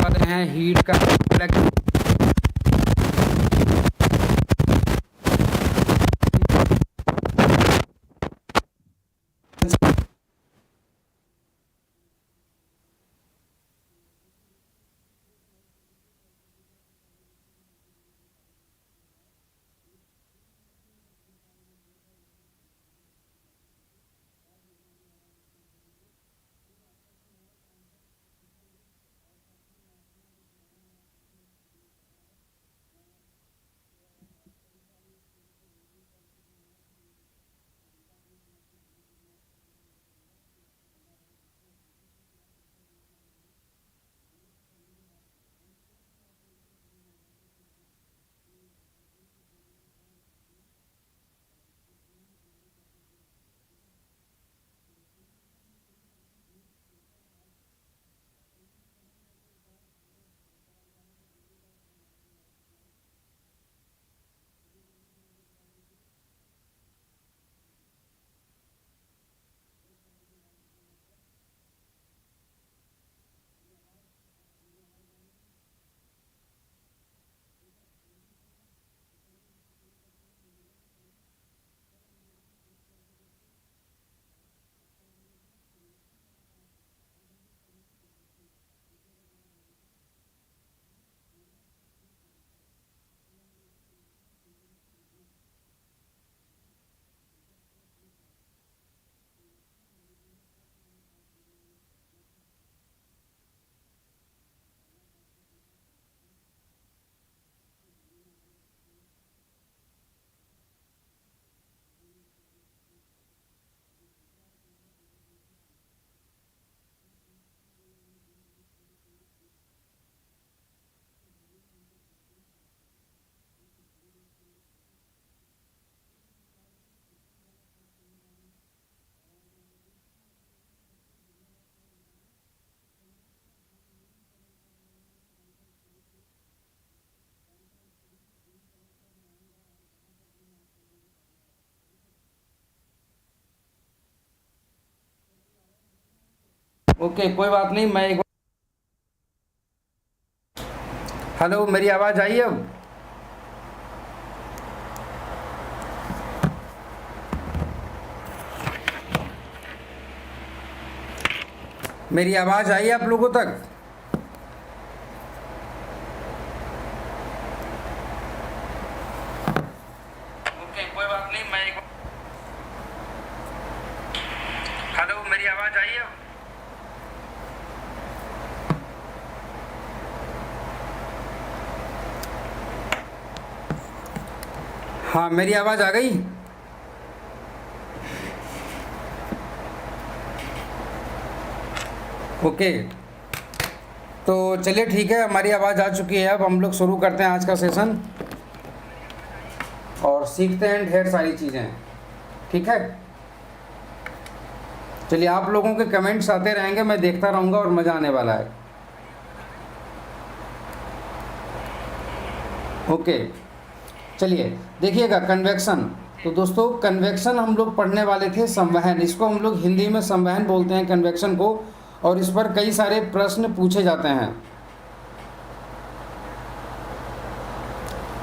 वाले हैं हीट का ओके, कोई बात नहीं। मैं एक हेलो, मेरी आवाज़ आई अब? मेरी आवाज़ आई आप लोगों तक? ओके, कोई बात नहीं। मैं एक हेलो, मेरी आवाज़ आई अब? हाँ, मेरी आवाज़ आ गई? ओके, तो चलिए ठीक है, हमारी आवाज़ आ चुकी है। अब हम लोग शुरू करते हैं आज का सेशन और सीखते हैं ढेर सारी चीज़ें। ठीक है, चलिए, आप लोगों के कमेंट्स आते रहेंगे, मैं देखता रहूँगा और मज़ा आने वाला है। ओके, चलिए देखिएगा, कन्वेक्शन। तो दोस्तों, कन्वेक्शन हम लोग पढ़ने वाले थे, संवहन। इसको हम लोग हिंदी में संवहन बोलते हैं, कन्वेक्शन को। और इस पर कई सारे प्रश्न पूछे जाते हैं।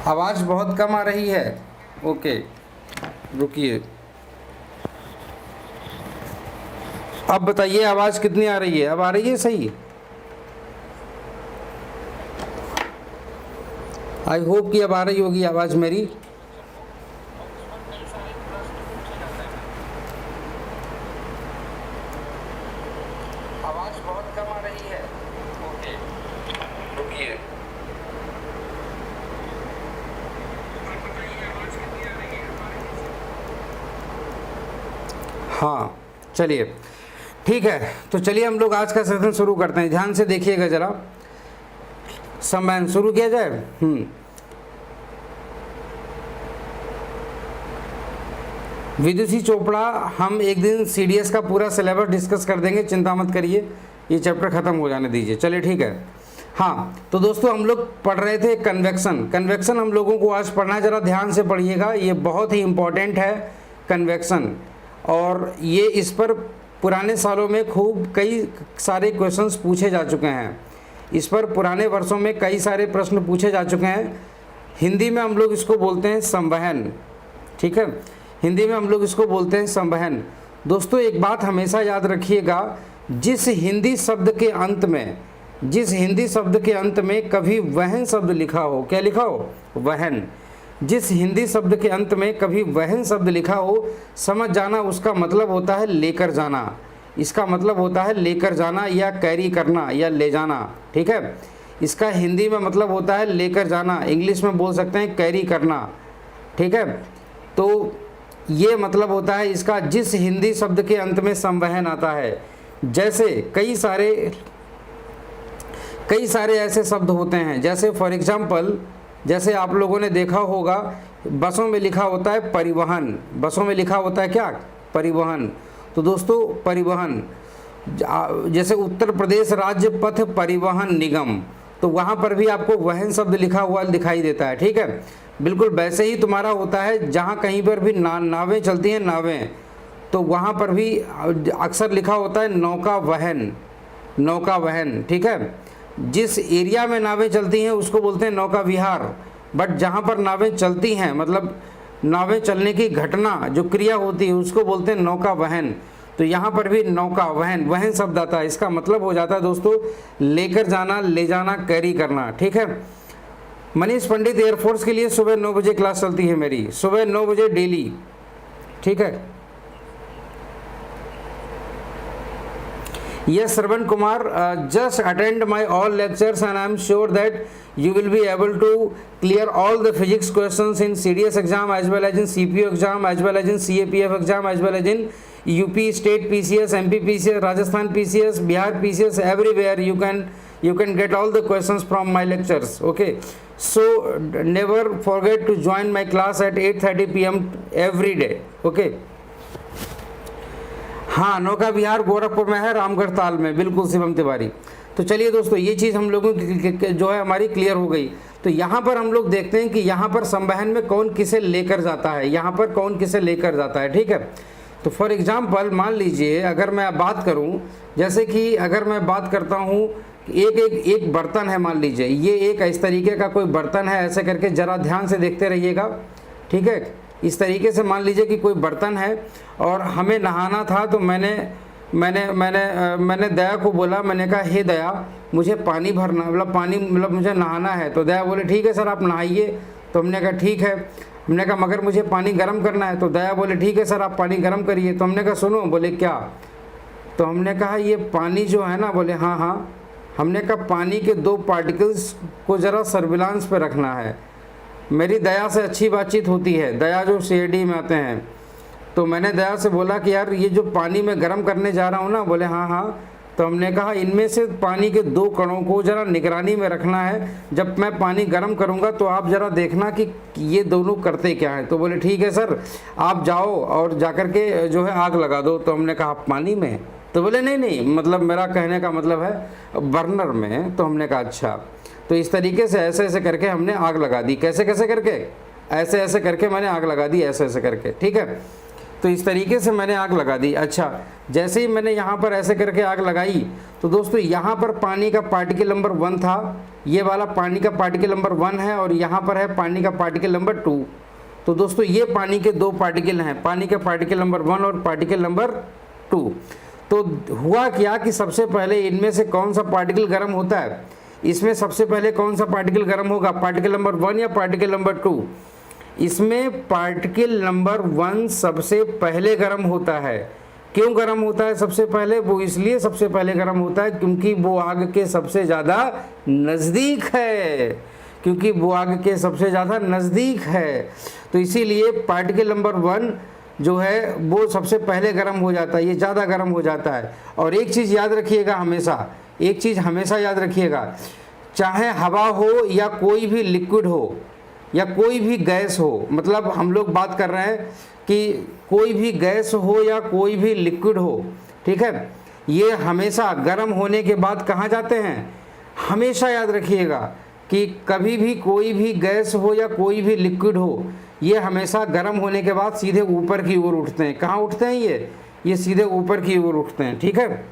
आवाज़ बहुत कम आ रही है। ओके, रुकिए, अब बताइए आवाज़ कितनी आ रही है? अब आ रही है सही? आई होप कि अब आ रही होगी आवाज़ मेरी। आवाज़ बहुत कम आ रही है। ओके, रुकिए, हाँ, चलिए ठीक है। तो चलिए हम लोग आज का सेशन शुरू करते हैं। ध्यान से देखिएगा ज़रा, संवहन शुरू किया जाए। विदुषी चोपड़ा, हम एक दिन सीडीएस का पूरा सिलेबस डिस्कस कर देंगे, चिंता मत करिए, ये चैप्टर ख़त्म हो जाने दीजिए। चलिए ठीक है। हाँ, तो दोस्तों हम लोग पढ़ रहे थे कन्वेक्शन। कन्वेक्शन हम लोगों को आज पढ़ना है, ज़रा ध्यान से पढ़िएगा, ये बहुत ही इम्पॉर्टेंट है कन्वेक्शन। और ये इस पर पुराने सालों में खूब कई सारे क्वेश्चंस पूछे जा चुके हैं। इस पर पुराने वर्षों में कई सारे प्रश्न पूछे जा चुके हैं। हिंदी में हम लोग इसको बोलते हैं संवहन, ठीक है, हिंदी में हम लोग इसको बोलते हैं संवहन। दोस्तों एक बात हमेशा याद रखिएगा, जिस हिंदी शब्द के अंत में कभी वहन शब्द लिखा हो, क्या लिखा हो, वहन, जिस हिंदी शब्द के अंत में कभी वहन शब्द लिखा हो, समझ जाना उसका मतलब होता है लेकर जाना। इसका मतलब होता है लेकर जाना या कैरी करना या ले जाना, ठीक है। इसका हिंदी में मतलब होता है लेकर जाना, इंग्लिश में बोल सकते हैं कैरी करना, ठीक है। तो ये मतलब होता है इसका, जिस हिंदी शब्द के अंत में संवहन आता है। जैसे कई सारे ऐसे शब्द होते हैं, जैसे फॉर एग्जाम्पल, जैसे आप लोगों ने देखा होगा बसों में लिखा होता है परिवहन, बसों में लिखा होता है क्या, परिवहन। तो दोस्तों परिवहन, जैसे उत्तर प्रदेश राज्य पथ परिवहन निगम, तो वहाँ पर भी आपको वहन शब्द लिखा हुआ दिखाई देता है, ठीक है। बिल्कुल वैसे ही तुम्हारा होता है, जहाँ कहीं पर भी नावें चलती हैं, नावें, तो वहाँ पर भी अक्सर लिखा होता है नौका वहन, नौका वहन, ठीक है। जिस एरिया में नावें चलती हैं उसको बोलते हैं नौका विहार, बट जहाँ पर नावें चलती हैं, मतलब नावें चलने की घटना जो क्रिया होती है उसको बोलते हैं नौका वहन। तो यहाँ पर भी नौका वहन, वहन शब्द आता है, इसका मतलब हो जाता है दोस्तों लेकर जाना, ले जाना, कैरी करना, ठीक है। मनीष पंडित एयरफोर्स के लिए सुबह 9 बजे क्लास चलती है मेरी, सुबह 9 बजे डेली, ठीक है। Yes, Sarvan Kumar, just attend my all lectures and I am sure that you will be able to clear all the physics questions in CDS exam as well as in CPU exam as well as in CAPF exam as well as in UP state PCS, MP PCS, Rajasthan PCS, Bihar PCS, everywhere you can get all the questions from my lectures, okay. So never forget to join my class at 8:30 PM every day, okay. हाँ, नौका विहार गोरखपुर में है, रामगढ़ ताल में, बिल्कुल शिवम तिवारी। तो चलिए दोस्तों ये चीज़ हम लोगों की जो है हमारी क्लियर हो गई। तो यहाँ पर हम लोग देखते हैं कि यहाँ पर संवहन में कौन किसे लेकर जाता है, यहाँ पर कौन किसे लेकर जाता है, ठीक है। तो फॉर एग्जांपल मान लीजिए अगर मैं बात करूँ, जैसे कि अगर मैं बात करता हूँ एक बर्तन है, मान लीजिए ये एक इस तरीके का कोई बर्तन है, ऐसे करके ज़रा ध्यान से देखते रहिएगा, ठीक है। इस तरीके से मान लीजिए कि कोई बर्तन है और हमें नहाना था, तो मैंने दया को बोला, मैंने कहा हे दया मुझे पानी भरना, मतलब मुझे नहाना है। तो दया बोले ठीक है सर आप नहाइए। तो हमने कहा ठीक है। हमने कहा मगर मुझे पानी गर्म करना है। तो दया बोले ठीक है सर आप पानी गर्म करिए। तो हमने कहा सुनो। बोले क्या? तो हमने कहा ये पानी जो है ना, बोले हाँ हाँ। हमने कहा पानी के 2 पार्टिकल्स को ज़रा सर्विलांस पे रखना है। मेरी दया से अच्छी बातचीत होती है, दया जो CID में आते हैं। तो मैंने दया से बोला कि यार ये जो पानी मैं गर्म करने जा रहा हूँ ना, बोले हाँ हाँ। तो हमने कहा इनमें से पानी के 2 कणों को ज़रा निगरानी में रखना है, जब मैं पानी गर्म करूँगा तो आप ज़रा देखना कि ये दोनों करते क्या हैं। तो बोले ठीक है सर आप जाओ और जाकर के जो है आग लगा दो। तो हमने कहा पानी में? तो बोले नहीं नहीं, मतलब मेरा कहने का मतलब है बर्नर में। तो हमने कहा अच्छा। तो इस तरीके से ऐसे ऐसे करके हमने आग लगा दी। कैसे कैसे करके? ऐसे ऐसे करके मैंने आग लगा दी, ऐसे ऐसे करके, ठीक है। तो इस तरीके से मैंने आग लगा दी। अच्छा, जैसे ही मैंने यहाँ पर ऐसे करके आग लगाई तो दोस्तों यहाँ पर पानी का पार्टिकल नंबर 1 था, ये वाला पानी का पार्टिकल नंबर 1 है, और यहाँ पर है पानी का पार्टिकल नंबर 2। तो दोस्तों ये पानी के 2 पार्टिकल हैं, पानी के पार्टिकल नंबर 1 और पार्टिकल नंबर 2। तो हुआ क्या कि सबसे पहले इनमें से कौन सा पार्टिकल गर्म होता है? इसमें सबसे पहले कौन सा पार्टिकल गर्म होगा, पार्टिकल नंबर 1 या पार्टिकल नंबर 2? इसमें पार्टिकल नंबर 1 सबसे पहले गर्म होता है। क्यों गर्म होता है सबसे पहले? वो इसलिए सबसे पहले गर्म होता है क्योंकि वो आग के सबसे ज़्यादा नज़दीक है, क्योंकि वो आग के सबसे ज़्यादा नज़दीक है। तो इसीलिए पार्टिकल नंबर 1 जो है वो सबसे पहले गर्म हो जाता है, ये ज़्यादा गर्म हो जाता है। और एक चीज़ याद रखिएगा हमेशा, एक चीज़ हमेशा याद रखिएगा, चाहे हवा हो या कोई भी लिक्विड हो या कोई भी गैस हो, मतलब हम लोग बात कर रहे हैं कि कोई भी गैस हो या कोई भी लिक्विड हो, ठीक है, ये हमेशा गर्म होने के बाद कहाँ जाते हैं? हमेशा याद रखिएगा कि कभी भी कोई भी गैस हो या कोई भी लिक्विड हो, ये हमेशा गर्म होने के बाद सीधे ऊपर की ओर उठते हैं। कहाँ उठते हैं ये सीधे ऊपर की ओर उठते हैं, ठीक है,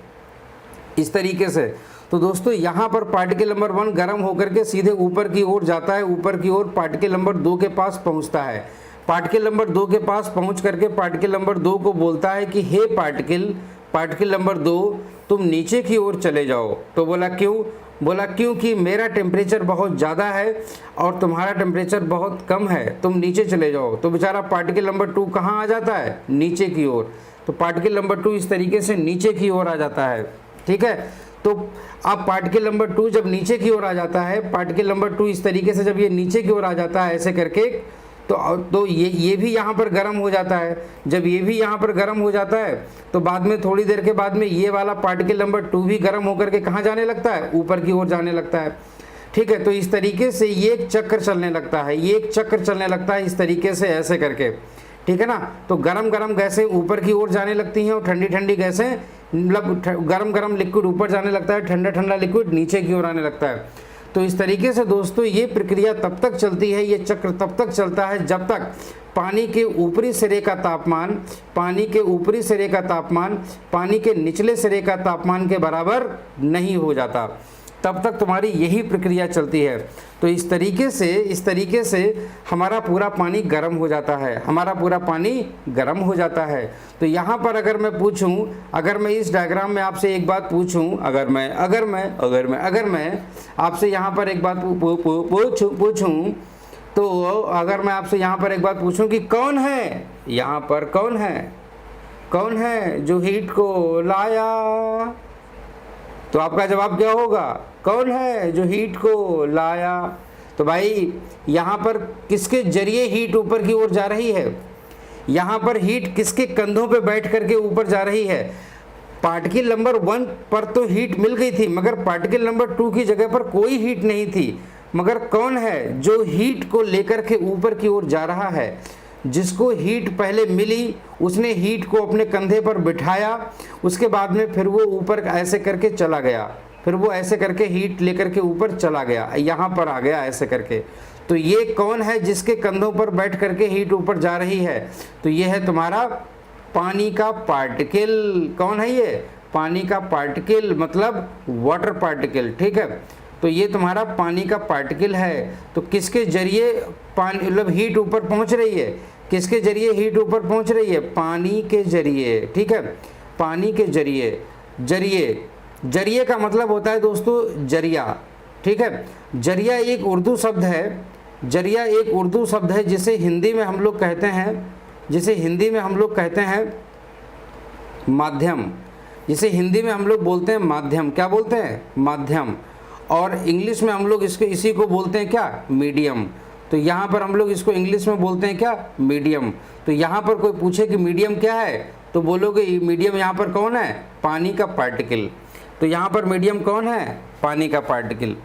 इस तरीके से। तो दोस्तों यहाँ पर पार्टिकल नंबर 1 गर्म होकर के सीधे ऊपर की ओर जाता है, ऊपर की ओर पार्टिकल नंबर 2 के पास पहुँचता है। पार्टिकल नंबर 2 के पास पहुँच करके पार्टिकल नंबर 2 को बोलता है कि हे पार्टिकल नंबर 2 तुम नीचे की ओर चले जाओ। तो बोला क्यों? बोला क्योंकि मेरा टेम्परेचर बहुत ज़्यादा है और तुम्हारा टेम्परेचर बहुत कम है, तुम नीचे चले जाओ। तो बेचारा पार्टिकल नंबर 2 कहाँ आ जाता है? नीचे की ओर। तो पार्टिकल नंबर 2 इस तरीके से नीचे की ओर आ जाता है, ठीक है। तो अब पार्टिकल नंबर 2 जब नीचे की ओर आ जाता है, पार्टिकल नंबर 2 इस तरीके से जब ये नीचे की ओर आ जाता है ऐसे करके, तो ये भी यहाँ पर गर्म हो जाता है। जब ये भी यहाँ पर गर्म हो जाता है तो बाद में थोड़ी देर के बाद में ये वाला पार्टिकल नंबर 2 भी गर्म होकर के कहाँ जाने लगता है? ऊपर की ओर जाने लगता है, ठीक है। तो इस तरीके से ये एक चक्र चलने लगता है, ये एक चक्र चलने लगता है इस तरीके से ऐसे करके, ठीक है ना। तो गरम गरम गैसें ऊपर की ओर जाने लगती हैं और ठंडी ठंडी गैसें, मतलब गरम गरम लिक्विड ऊपर जाने लगता है, ठंडा ठंडा लिक्विड नीचे की ओर आने लगता है। तो इस तरीके से दोस्तों ये प्रक्रिया तब तक चलती है, ये चक्र तब तक चलता है जब तक पानी के ऊपरी सिरे का तापमान, पानी के ऊपरी सिरे का तापमान पानी के निचले सिरे का तापमान के बराबर नहीं हो जाता, तब तक तुम्हारी यही प्रक्रिया चलती है। तो इस तरीके से हमारा पूरा पानी गर्म हो जाता है, हमारा पूरा पानी गर्म हो जाता है। तो यहाँ पर अगर मैं पूछूं, अगर मैं इस डायग्राम में आपसे एक बात पूछूं, अगर मैं आपसे यहाँ पर एक बात पूछूं, तो अगर मैं आपसे यहाँ पर एक बात पूछूं कि कौन है यहाँ पर, कौन है जो हीट को लाया, तो आपका जवाब क्या होगा? कौन है जो हीट को लाया? तो भाई यहाँ पर किसके जरिए हीट ऊपर की ओर जा रही है? यहाँ पर हीट किसके कंधों पे बैठ करके ऊपर जा रही है? पार्टिकल नंबर 1 पर तो हीट मिल गई थी, मगर पार्टिकल नंबर 2 की जगह पर कोई हीट नहीं थी। मगर कौन है जो हीट को लेकर के ऊपर की ओर जा रहा है? जिसको हीट पहले मिली उसने हीट को अपने कंधे पर बिठाया, उसके बाद में फिर वो ऊपर ऐसे करके चला गया, फिर वो ऐसे करके हीट लेकर के ऊपर चला गया, यहाँ पर आ गया ऐसे करके। तो ये कौन है जिसके कंधों पर बैठ करके हीट ऊपर जा रही है? तो ये है तुम्हारा पानी का पार्टिकल। कौन है ये? पानी का पार्टिकल, मतलब वाटर पार्टिकल, ठीक है। तो ये तुम्हारा पानी का पार्टिकल है। तो किसके जरिए पानी, मतलब हीट ऊपर पहुंच रही है? किसके जरिए हीट ऊपर पहुंच रही है? पानी के जरिए, ठीक है, पानी के जरिए। जरिए का मतलब होता है दोस्तों जरिया, ठीक है। जरिया एक उर्दू शब्द है, जिसे हिंदी में हम लोग कहते हैं माध्यम, जिसे हिंदी में हम लोग बोलते हैं माध्यम। क्या बोलते हैं? माध्यम। और इंग्लिश में हम लोग इसी को बोलते हैं क्या? मीडियम। तो यहाँ पर हम लोग इसको इंग्लिश में बोलते हैं क्या? मीडियम। तो यहाँ पर कोई पूछे कि मीडियम क्या है, तो बोलोगे मीडियम यहाँ पर कौन है? पानी का पार्टिकल। तो यहाँ पर मीडियम कौन है? पानी का पार्टिकल।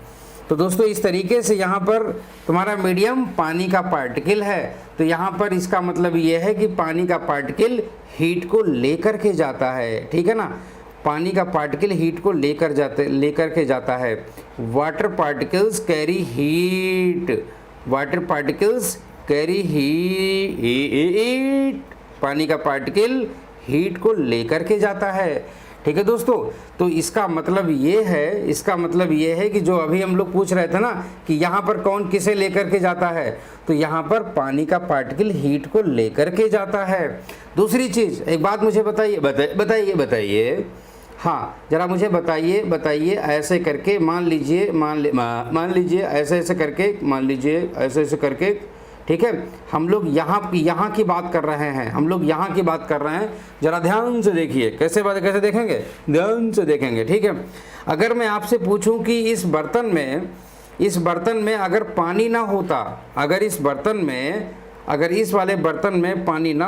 तो दोस्तों इस तरीके से यहाँ पर तुम्हारा मीडियम पानी का पार्टिकल है। तो यहाँ पर इसका मतलब ये है कि पानी का पार्टिकल हीट को लेकर के जाता है, ठीक है ना। पानी का पार्टिकल हीट को लेकर के जाता है। वाटर पार्टिकल्स कैरी हीट, पानी का पार्टिकल हीट को लेकर के जाता है, ठीक है दोस्तों। तो इसका मतलब ये है कि जो अभी हम लोग पूछ रहे थे ना कि यहाँ पर कौन किसे लेकर के जाता है, तो यहाँ पर पानी का पार्टिकल हीट को लेकर के जाता है। दूसरी चीज़, एक बात मुझे बताइए, हाँ जरा मुझे बताइए ऐसे करके, मान लीजिए ऐसे करके, ठीक है। हम लोग यहाँ की बात कर रहे हैं, जरा ध्यान से देखिए। कैसे देखेंगे? ध्यान से देखेंगे, ठीक है। अगर मैं आपसे पूछूं कि इस बर्तन में अगर पानी ना होता, अगर इस वाले बर्तन में पानी ना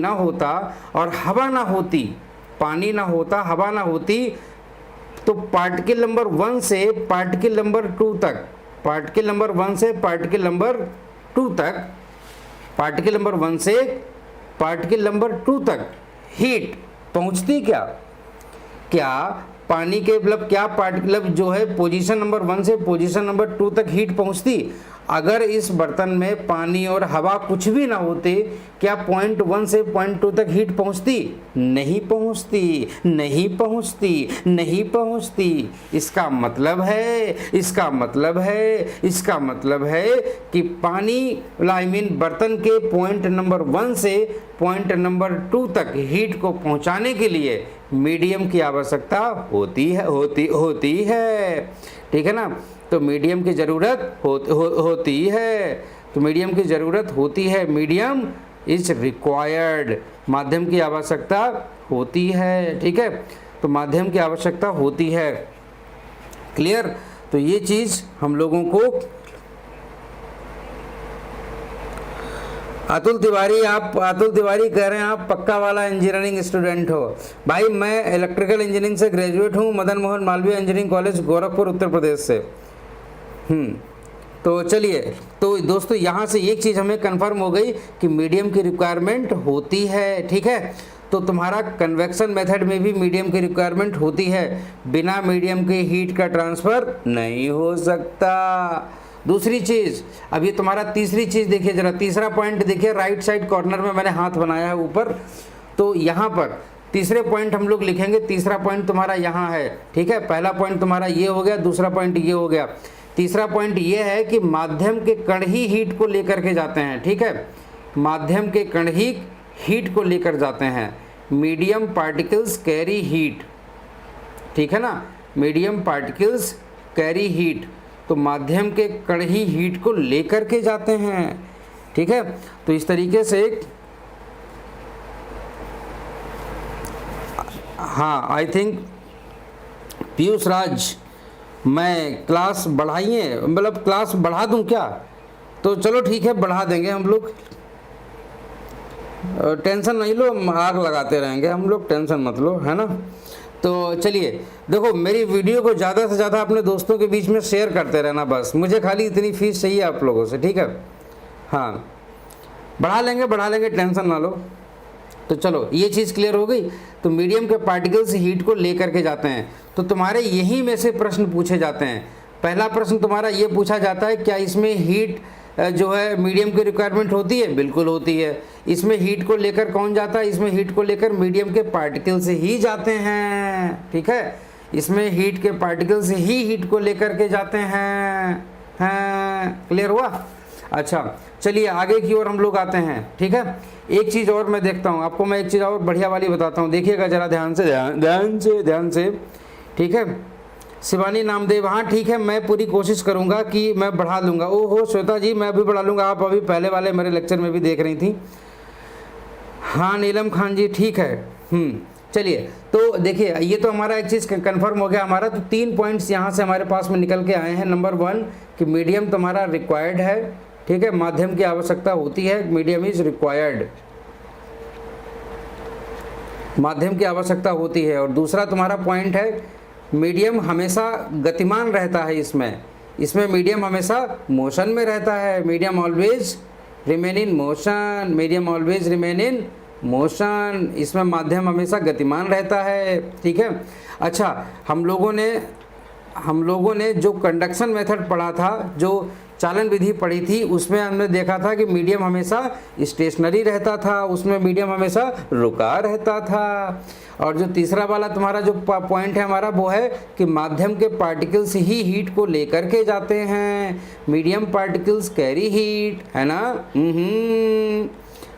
होता और हवा ना होती, हवा ना होती, तो पार्टिकल नंबर 1 से पार्टिकल नंबर 2 तक, पार्टिकल नंबर 1 से पार्टिकल नंबर 2 तक हीट पहुंचती क्या पानी के, मतलब क्या पार्टिकल जो है पोजीशन नंबर 1 से पोजीशन नंबर 2 तक हीट पहुंचती? अगर इस बर्तन में पानी और हवा कुछ भी ना होते, क्या पॉइंट 1 से पॉइंट 2 तक हीट पहुंचती? नहीं पहुंचती, नहीं पहुंचती, नहीं पहुंचती। इसका मतलब है कि पानी आई मीन बर्तन के पॉइंट नंबर 1 से पॉइंट नंबर 2 तक हीट को पहुंचाने के लिए मीडियम की आवश्यकता होती है। ठीक है ना? तो मीडियम की ज़रूरत होती है, तो मीडियम की ज़रूरत होती है। मीडियम इज रिक्वायर्ड, माध्यम की आवश्यकता होती है। ठीक है, तो माध्यम की आवश्यकता होती है। क्लियर? तो ये चीज़ हम लोगों को अतुल तिवारी कह रहे हैं आप पक्का वाला इंजीनियरिंग स्टूडेंट हो। भाई मैं इलेक्ट्रिकल इंजीनियरिंग से ग्रेजुएट हूँ, मदन मोहन मालवीय इंजीनियरिंग कॉलेज गोरखपुर उत्तर प्रदेश से। तो चलिए, तो दोस्तों यहाँ से एक चीज़ हमें कंफर्म हो गई कि मीडियम की रिक्वायरमेंट होती है। ठीक है, तो तुम्हारा कन्वेक्शन मेथड में भी मीडियम की रिक्वायरमेंट होती है, बिना मीडियम के हीट का ट्रांसफ़र नहीं हो सकता। दूसरी चीज़, अब ये तुम्हारा तीसरी चीज़ देखिए जरा, तीसरा पॉइंट देखिए, राइट साइड कॉर्नर में मैंने हाथ बनाया है ऊपर, तो यहाँ पर तीसरे पॉइंट हम लोग लिखेंगे। तीसरा पॉइंट तुम्हारा यहाँ है। ठीक है, पहला पॉइंट तुम्हारा ये हो गया, दूसरा पॉइंट ये हो गया। तीसरा पॉइंट ये है कि माध्यम के कण ही हीट को लेकर के जाते हैं। ठीक है, माध्यम के कण ही हीट को लेकर जाते हैं। Medium particles carry heat. ठीक है ना, मीडियम पार्टिकल्स कैरी हीट, तो माध्यम के कण ही हीट को लेकर के जाते हैं। ठीक है, तो इस तरीके से हाँ, आई थिंक पीयूष राज, मैं क्लास बढ़ाइए, मतलब क्लास बढ़ा दूं क्या? तो चलो ठीक है, बढ़ा देंगे हम लोग, टेंशन नहीं लो, आग लगाते रहेंगे हम लोग, टेंशन मत लो, है ना। तो चलिए देखो, मेरी वीडियो को ज़्यादा से ज़्यादा अपने दोस्तों के बीच में शेयर करते रहना, बस मुझे खाली इतनी फीस चाहिए आप लोगों से। ठीक है, हाँ, बढ़ा लेंगे, टेंशन ना लो। तो चलो ये चीज़ क्लियर हो गई। तो मीडियम के पार्टिकल्स हीट को लेकर के जाते हैं। तो तुम्हारे यही में से प्रश्न पूछे जाते हैं। पहला प्रश्न तुम्हारा ये पूछा जाता है, क्या इसमें हीट जो है मीडियम की रिक्वायरमेंट होती है? बिल्कुल होती है। इसमें हीट को लेकर कौन जाता है? इसमें हीट को लेकर मीडियम के पार्टिकल्स ही जाते हैं। ठीक है, इसमें हीट के पार्टिकल्स ही हीट को लेकर के जाते हैं। क्लियर हुआ? अच्छा, चलिए आगे की ओर हम लोग आते हैं। ठीक है, एक चीज़ और मैं देखता हूँ आपको, मैं एक चीज़ और बढ़िया वाली बताता हूँ, देखिएगा जरा ध्यान से। ठीक है, शिवानी नामदेव, हाँ ठीक है, मैं पूरी कोशिश करूँगा कि मैं बढ़ा लूँगा। ओहो श्वेता जी, मैं भी बढ़ा लूँगा, आप अभी पहले वाले मेरे लेक्चर में भी देख रही थी। हाँ नीलम खान जी, ठीक है। चलिए, तो देखिए ये तो हमारा एक चीज़ कंफर्म हो गया हमारा। तो 3 पॉइंट्स यहाँ से हमारे पास में निकल के आए हैं। नंबर 1 कि मीडियम तुम्हारा रिक्वायर्ड है। ठीक है, माध्यम की आवश्यकता होती है, मीडियम इज रिक्वायर्ड, माध्यम की आवश्यकता होती है। और दूसरा तुम्हारा पॉइंट है, मीडियम हमेशा गतिमान रहता है। इसमें मीडियम हमेशा मोशन में रहता है। Medium always remain in motion, medium always remain in motion, इसमें माध्यम हमेशा गतिमान रहता है। ठीक है, अच्छा, हम लोगों ने जो कंडक्शन मेथड पढ़ा था, जो चालन विधि पढ़ी थी, उसमें हमने देखा था कि मीडियम हमेशा स्टेशनरी रहता था, उसमें मीडियम हमेशा रुका रहता था। और जो तीसरा वाला तुम्हारा जो पॉइंट है हमारा, वो है कि माध्यम के पार्टिकल्स ही हीट को लेकर के जाते हैं। मीडियम पार्टिकल्स कैरी हीट, है ना।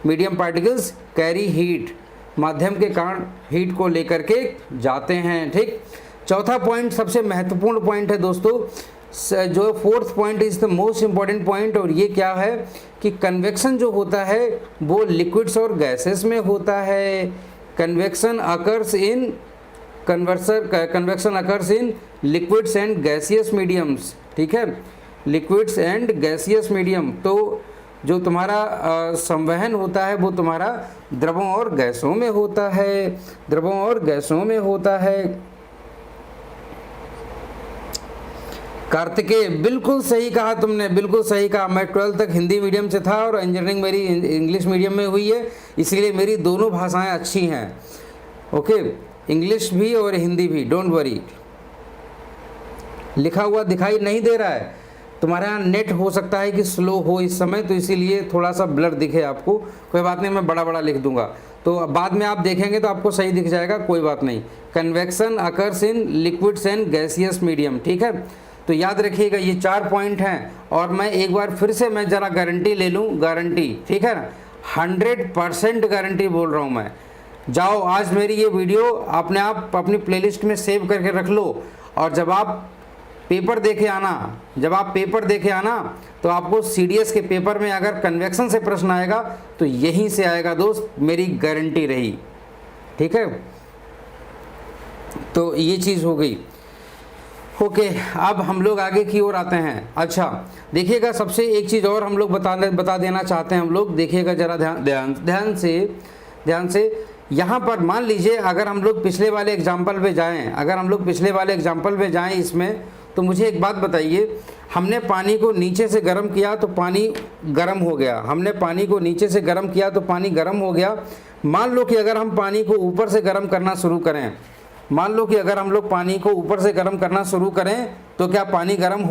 मीडियम पार्टिकल्स कैरी हीट, माध्यम के कारण हीट को लेकर के जाते हैं। ठीक, चौथा पॉइंट सबसे महत्वपूर्ण पॉइंट है दोस्तों, जो 4th point is the most important point. और ये क्या है कि कन्वेक्शन जो होता है वो लिक्विड्स और गैसेस में होता है। Convection occurs in liquids and gaseous mediums. ठीक है, लिक्विड्स एंड गैसियस मीडियम। तो जो तुम्हारा संवहन होता है वो तुम्हारा द्रवों और गैसों में होता है, द्रवों और गैसों में होता है। कार्तिकेय, बिल्कुल सही कहा तुमने, बिल्कुल सही कहा। मैं 12th तक हिंदी मीडियम से था और इंजीनियरिंग मेरी इंग्लिश मीडियम में हुई है, इसीलिए मेरी दोनों भाषाएं अच्छी हैं। ओके, इंग्लिश भी और हिंदी भी, डोंट वरी। लिखा हुआ दिखाई नहीं दे रहा है? तुम्हारे यहाँ नेट हो सकता है कि स्लो हो इस समय, तो इसीलिए थोड़ा सा ब्लर दिखे आपको। कोई बात नहीं, मैं बड़ा बड़ा लिख दूंगा, तो बाद में आप देखेंगे तो आपको सही दिख जाएगा, कोई बात नहीं। Convection occurs in liquids and gaseous medium, ठीक है। तो याद रखिएगा ये 4 पॉइंट हैं। और मैं एक बार फिर से मैं ज़रा गारंटी ले लूँ, गारंटी, ठीक है ना, 100% गारंटी बोल रहा हूँ मैं। जाओ आज मेरी ये वीडियो अपने आप अपनी प्लेलिस्ट में सेव करके रख लो, और जब आप पेपर देखे आना, तो आपको सीडीएस के पेपर में अगर कन्वेक्शन से प्रश्न आएगा तो यहीं से आएगा दोस्त, मेरी गारंटी रही, ठीक है। तो ये चीज़ हो गई। ओके, अब हम लोग आगे की ओर आते हैं। अच्छा देखिएगा, सबसे एक चीज़ और हम लोग बता देना चाहते हैं हम लोग, देखिएगा ज़रा ध्यान से। यहाँ पर मान लीजिए अगर हम लोग पिछले वाले एग्जाम्पल पे जाएं, इसमें तो मुझे एक बात बताइए, हमने पानी को नीचे से गर्म किया तो पानी गर्म हो गया, मान लो कि अगर हम पानी को ऊपर से गर्म करना शुरू करें, तो क्या पानी गर्म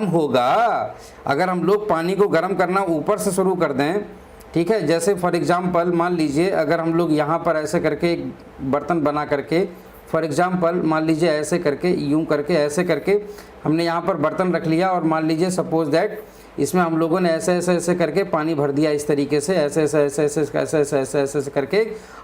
होगा? अगर हम लोग पानी को गर्म करना यूं शुरू कर दें, ठीक है, जैसे फॉर एग्जांपल मान लीजिए अगर हम लोग यहाँ पर ऐसे करके एक बर्तन बना करके, फॉर एग्जांपल मान लीजिए ऐसे करके, यूं करके, ऐसे करके हमने यहाँ पर बर्तन रख लिया, और मान लीजिए सपोज दैट इसमें हम लोगों ने ऐसे करके पानी भर दिया, इस तरीके से ऐसे करके।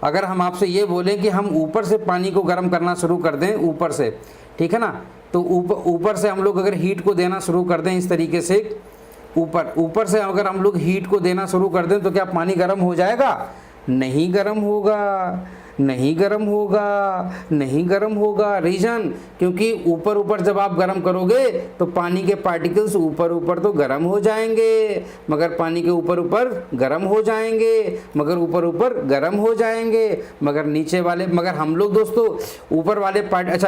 अगर हम आपसे ये बोलें कि हम ऊपर से पानी को गर्म करना शुरू कर दें, ऊपर से, ठीक है ना, तो ऊपर से हम लोग अगर हीट को देना शुरू कर दें इस तरीके से, ऊपर से अगर हम लोग हीट को देना शुरू कर दें, तो क्या पानी गर्म हो जाएगा? नहीं गर्म होगा। रीजन, क्योंकि ऊपर जब आप गर्म करोगे तो पानी के पार्टिकल्स ऊपर तो गर्म हो जाएंगे, मगर पानी के ऊपर गर्म हो जाएंगे, मगर नीचे वाले, मगर हम लोग दोस्तों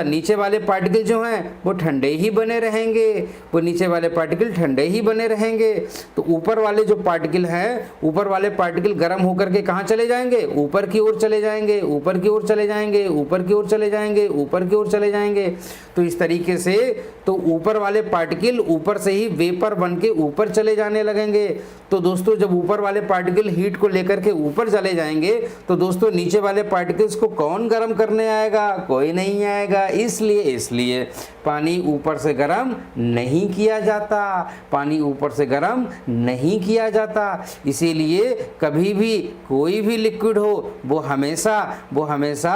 नीचे वाले पार्टिकल जो हैं वो ठंडे ही बने रहेंगे, तो ऊपर वाले जो पार्टिकल हैं, ऊपर वाले पार्टिकल गर्म होकर के कहाँ चले जाएंगे? ऊपर की ओर चले जाएंगे। तो इस तरीके से तो ऊपर वाले पार्टिकल ऊपर से ही वेपर बन के ऊपर चले जाने लगेंगे। तो दोस्तों जब ऊपर वाले पार्टिकल हीट को लेकर के ऊपर चले जाएंगे, तो दोस्तों नीचे वाले पार्टिकल्स को कौन गर्म करने आएगा? कोई नहीं आएगा। इसलिए पानी ऊपर से गर्म नहीं किया जाता। इसीलिए कभी भी कोई भी लिक्विड हो वो हमेशा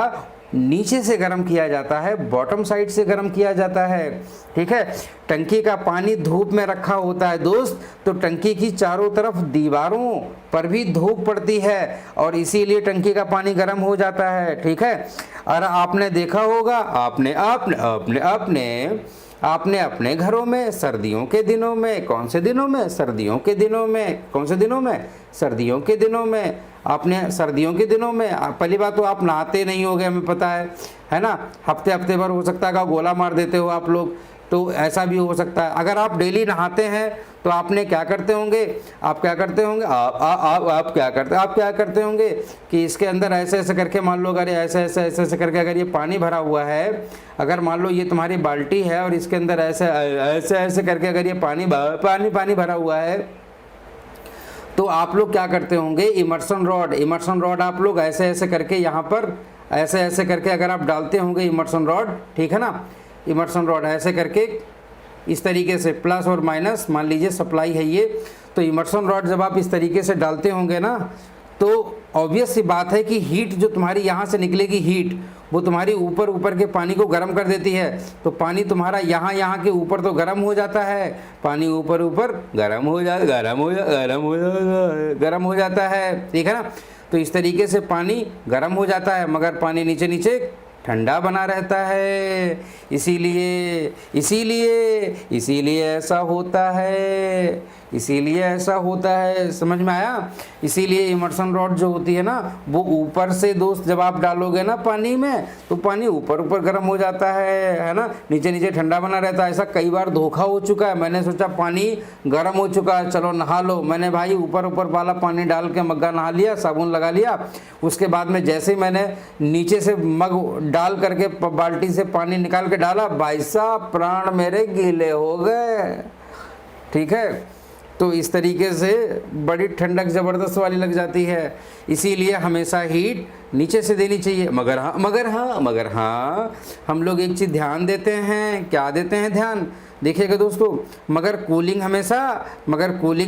नीचे से गर्म किया जाता है, बॉटम साइड से गर्म किया जाता है, ठीक है। टंकी का पानी धूप में रखा होता है दोस्त, तो टंकी की चारों तरफ दीवारों पर भी धूप पड़ती है, और इसीलिए टंकी का पानी गर्म हो जाता है, ठीक है। और आपने देखा होगा, आपने अपने घरों में सर्दियों के दिनों में, आपने सर्दियों के दिनों में पहली बात तो आप नहाते नहीं होगे, हमें पता है ना, हफ्ते भर हो सकता है गोला मार देते हो आप लोग, तो ऐसा भी हो सकता है। अगर आप डेली नहाते हैं तो आपने क्या करते होंगे, आप क्या करते होंगे कि इसके अंदर ऐसे करके, मान लो अगर ऐसे करके अगर ये पानी भरा हुआ है, अगर मान लो ये तुम्हारी बाल्टी है और इसके अंदर ऐसे करके अगर ये पानी भरा हुआ है, तो आप लोग क्या करते होंगे, इमर्शन रॉड आप लोग ऐसे करके यहाँ पर ऐसे करके अगर आप डालते होंगे इमर्शन रॉड, ठीक है ना, इमर्शन रॉड ऐसे करके इस तरीके से प्लस और माइनस, मान लीजिए सप्लाई है ये, तो इमर्शन रॉड जब आप इस तरीके से डालते होंगे ना, तो ऑब्वियस सी बात है कि हीट जो तुम्हारी यहाँ से निकलेगी, हीट वो तुम्हारी ऊपर के पानी को गर्म कर देती है, तो पानी तुम्हारा यहाँ के ऊपर तो गर्म हो जाता है, पानी ऊपर गर्म हो जाता है, ठीक है ना। तो इस तरीके से पानी गर्म हो जाता है, मगर पानी नीचे ठंडा बना रहता है। इसीलिए ऐसा होता है, इसीलिए ऐसा होता है, समझ में आया। इसीलिए इमर्सन रॉड जो होती है ना, वो ऊपर से दोस्त जब आप डालोगे ना पानी में, तो पानी ऊपर ऊपर गर्म हो जाता है ना, नीचे नीचे ठंडा बना रहता है। ऐसा कई बार धोखा हो चुका है, मैंने सोचा पानी गर्म हो चुका है चलो नहा लो, मैंने भाई ऊपर ऊपर वाला पानी डाल के मग्गा नहा लिया, साबुन लगा लिया। उसके बाद में जैसे ही मैंने नीचे से मग डाल करके बाल्टी से पानी निकाल के डाला, भाई साहब प्राण मेरे गीले हो गए। ठीक है, तो इस तरीके से बड़ी ठंडक ज़बरदस्त वाली लग जाती है। इसीलिए हमेशा हीट नीचे से देनी चाहिए। मगर हाँ हम लोग एक चीज़ ध्यान देते हैं, क्या देते हैं ध्यान, देखिएगा दोस्तों, मगर कूलिंग